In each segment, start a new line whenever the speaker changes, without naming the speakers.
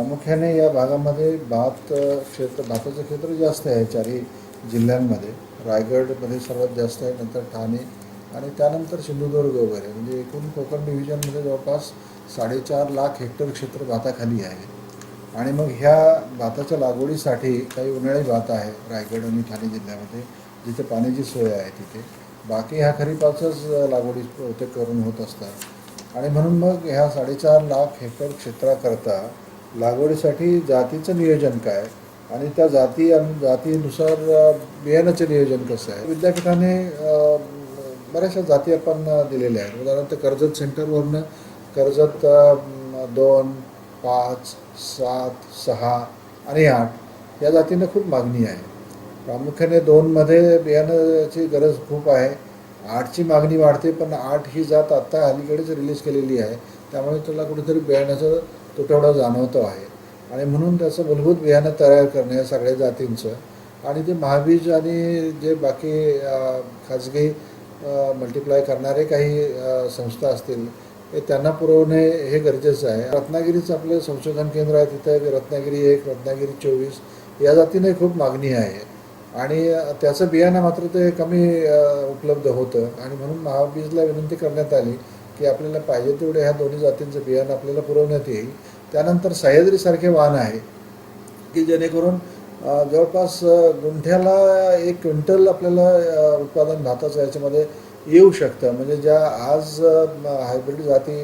प्रामुख्याने या भागामध्ये भाताचं क्षेत्र जास्त आहे चारही जिल्ह्यांमध्ये. रायगडमध्ये सर्वात जास्त आहे, नंतर ठाणे आणि त्यानंतर सिंधुदुर्ग वगैरे. म्हणजे एकूण कोकण डिव्हिजनमध्ये जवळपास 4.5 लाख हेक्टर क्षेत्र भाताखाली आहे. आणि मग ह्या भाताच्या लागवडीसाठी काही उन्हाळी भात आहे रायगड आणि ठाणे जिल्ह्यामध्ये, जिथे पाण्याची सोय आहे तिथे. बाकी ह्या खरीपाचंच लागवडी बहुतेक करून होत असतात. आणि म्हणून मग ह्या 4.5 लाख हेक्टर क्षेत्राकरता लागवडीसाठी जातीचं नियोजन काय आणि त्या जातीनुसार बियाण्याचं नियोजन कसं आहे. विद्यापीठाने बऱ्याचशा जाती आपण दिलेल्या आहेत. उदाहरणार्थ कर्जत सेंटरवरनं कर्जत 2, 5, 7, 6 आणि 8 या जातींना खूप मागणी आहे. प्रामुख्याने 2मध्ये बियाण्याची गरज खूप आहे. 8ची मागणी वाढते, पण 8 ही जात आत्ता अलीकडेच रिलीज केलेली आहे. त्यामुळे त्याला कुठेतरी बियाण्याचं तुटवडा जाणवतो आहे. आणि म्हणून त्याचं मूलभूत बियाणं तयार करणे या सगळ्या जातींचं आणि ते महाबीज आणि जे बाकी खाजगी मल्टिप्लाय करणारे काही संस्था असतील हे त्यांना पुरवणे हे गरजेचं आहे. रत्नागिरीचं आपलं संशोधन केंद्र आहे, तिथं रत्नागिरी 1, रत्नागिरी 24 या जातीने खूप मागणी आहे आणि त्याचं बियाणं मात्र ते कमी उपलब्ध होतं. आणि म्हणून महाबीजला विनंती करण्यात आली की आपल्याला पाहिजे तेवढे ह्या दोन्ही जातींचं बियाणं आपल्याला पुरवण्यात येईल. त्यानंतर सह्याद्रीसारखे वाण आहे की जेणेकरून जवळपास गुंठ्याला 1 क्विंटल आपल्याला उत्पादन भाताचं याच्यामध्ये येऊ शकतं. म्हणजे ज्या आज हायब्रिड जाती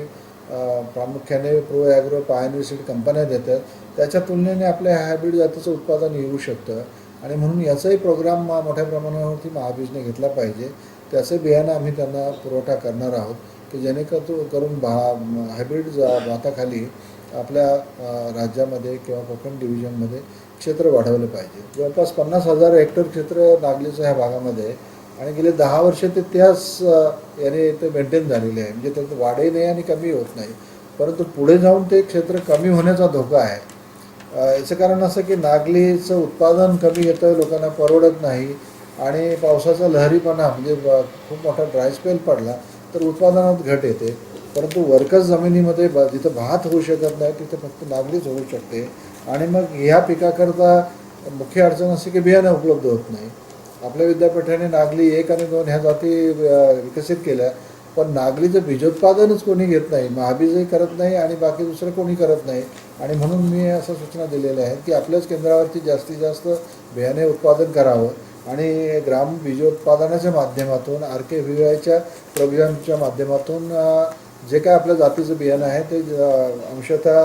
प्रामुख्याने प्रो ॲग्रो पायनियर सीड कंपन्या देतात, त्याच्या तुलनेने आपल्या हायब्रिड जातीचं उत्पादन येऊ शकतं. आणि म्हणून याचाही प्रोग्राम मोठ्या प्रमाणावरती महाबीजने घेतला पाहिजे. त्याचं बियाणं आम्ही त्यांना पुरवठा करणार आहोत की जेणेकरून हायब्रिड भाताखाली आपल्या राज्यामध्ये किंवा कोकण डिव्हिजनमध्ये क्षेत्र वाढवलं पाहिजे. जवळपास 50,000 हेक्टर क्षेत्र नागलीचं ह्या भागामध्ये आहे आणि गेले 10 वर्ष ते त्याच याने ते मेंटेन झालेले आहे. म्हणजे त्यात वाढही नाही आणि कमी होत नाही, परंतु पुढे जाऊन ते क्षेत्र कमी होण्याचा धोका आहे. याचं कारण असं की नागलीचं उत्पादन कमी येतं, लोकांना परवडत नाही आणि पावसाचा लहरीपणा म्हणजे खूप मोठा ड्राय स्पेल पडला तर उत्पादनात घट येते. परंतु वर्कस जमिनीमध्ये जिथं भात होऊ शकत नाही तिथं फक्त नागलीच होऊ शकते. आणि मग ह्या पिकाकरता मुख्य अडचण अशी की बियाणं उपलब्ध होत नाही. आपल्या विद्यापीठाने नागली 1 आणि 2 ह्या जाती विकसित केल्या, पण नागलीचं बीजोत्पादनच कोणी घेत नाही, महाबीजही करत नाही आणि बाकी दुसरं कोणी करत नाही. आणि म्हणून मी अशा सूचना दिलेल्या आहेत की आपल्याच केंद्रावरती जास्तीत जास्त बियाणे उत्पादन करावं आणि ग्राम बीजोत्पादनाच्या माध्यमातून RKVYच्या प्रोग्रामच्या माध्यमातून जे काय आपल्या जातीचं बियाणं आहे ते अंशतः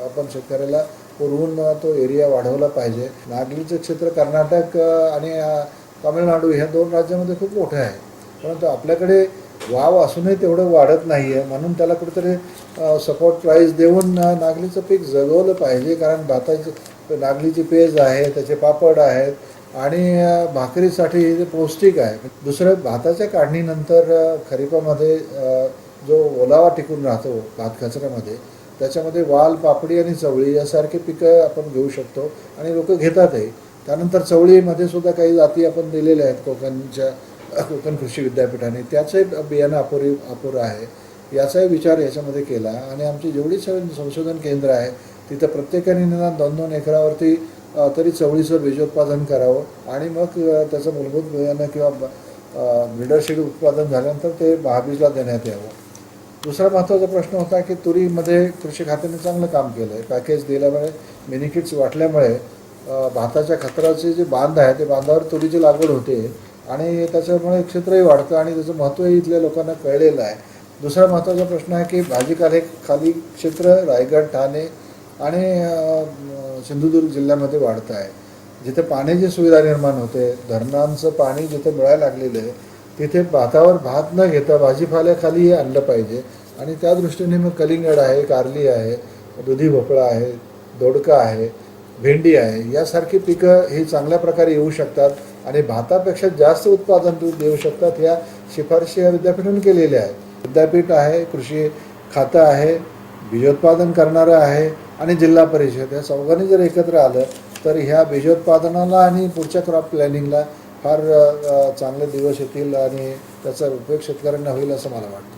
आपण शेतकऱ्याला पुरवून तो एरिया वाढवला पाहिजे. नागलीचं क्षेत्र कर्नाटक आणि तामिळनाडू ह्या 2 राज्यामध्ये खूप मोठं आहे, परंतु आपल्याकडे वाव असूनही तेवढं वाढत नाही आहे. म्हणून त्याला कुठेतरी सपोर्ट प्राईज देऊन नागलीचं पीक जगवलं पाहिजे. कारण नागलीची पेज आहे, त्याचे पापड आहेत आणि भाकरीसाठी ते पौष्टिक आहे. दुसरं, भाताच्या काढणीनंतर खरीपामध्ये जो ओलावा टिकून राहतो भात कचऱ्यामध्ये, त्याच्यामध्ये वाल, पापडी आणि चवळी यासारखे पिकं आपण घेऊ शकतो आणि लोक घेतातही. त्यानंतर चवळीमध्ये सुद्धा काही जाती आपण दिलेल्या आहेत कोकण कृषी विद्यापीठाने, त्याचंही बियाणं अपुरं आहे. याचाही विचार याच्यामध्ये केला आणि आमची जेवढी संशोधन केंद्र आहे तिथं प्रत्येकाने निदान 2-2 एकरावरती तरी चवळीचं बीजोत्पादन करावं आणि मग त्याचं मूलभूत बियाणं किंवा ब्रीडरशीड उत्पादन झाल्यानंतर ते महाबीजला देण्यात यावं. दुसरा महत्त्वाचा प्रश्न होता की तुरीमध्ये कृषी खात्याने चांगलं काम केलं आहे. पॅकेज दिल्यामुळे मिनिकिट्स वाटल्यामुळे भाताच्या खतराचे जे बांध आहे ते बांधावर तुरीची लागवड होते आणि त्याच्यामुळे क्षेत्रही वाढतं आणि त्याचं महत्त्वही इथल्या लोकांना कळलेलं आहे. दुसरा महत्त्वाचा प्रश्न आहे की खाली क्षेत्र रायगड, ठाणे आणि सिंधुदुर्ग जिल्ह्यामध्ये वाढतं आहे. जिथे पाण्याची सुविधा निर्माण होते, धरणांचं पाणी जिथे मिळायला लागलेलं आहे तिथे भातावर भात न घेता भाजीपाल्याखाली आणलं पाहिजे. आणि त्या दृष्टीने मग कलिंगड आहे, कारली आहे, दुधी भोपळा आहे, दोडका आहे, भेंडी आहे, यासारखी पिकं ही चांगल्या प्रकारे येऊ शकतात आणि भातापेक्षा जास्त उत्पादन देऊ शकतात. ह्या शिफारशी या विद्यापीठाने केलेल्या आहेत. विद्यापीठ आहे, कृषी खातं आहे, बीजोत्पादन करणारं आहे आणि जिल्हा परिषद, या चौघांनी जर एकत्र आलं तर ह्या बीजोत्पादनाला आणि पुढच्या क्रॉप प्लॅनिंगला फार चांगले दिवस येतील आणि त्याचा उपयोग शेतकऱ्यांना होईल असं मला वाटतं.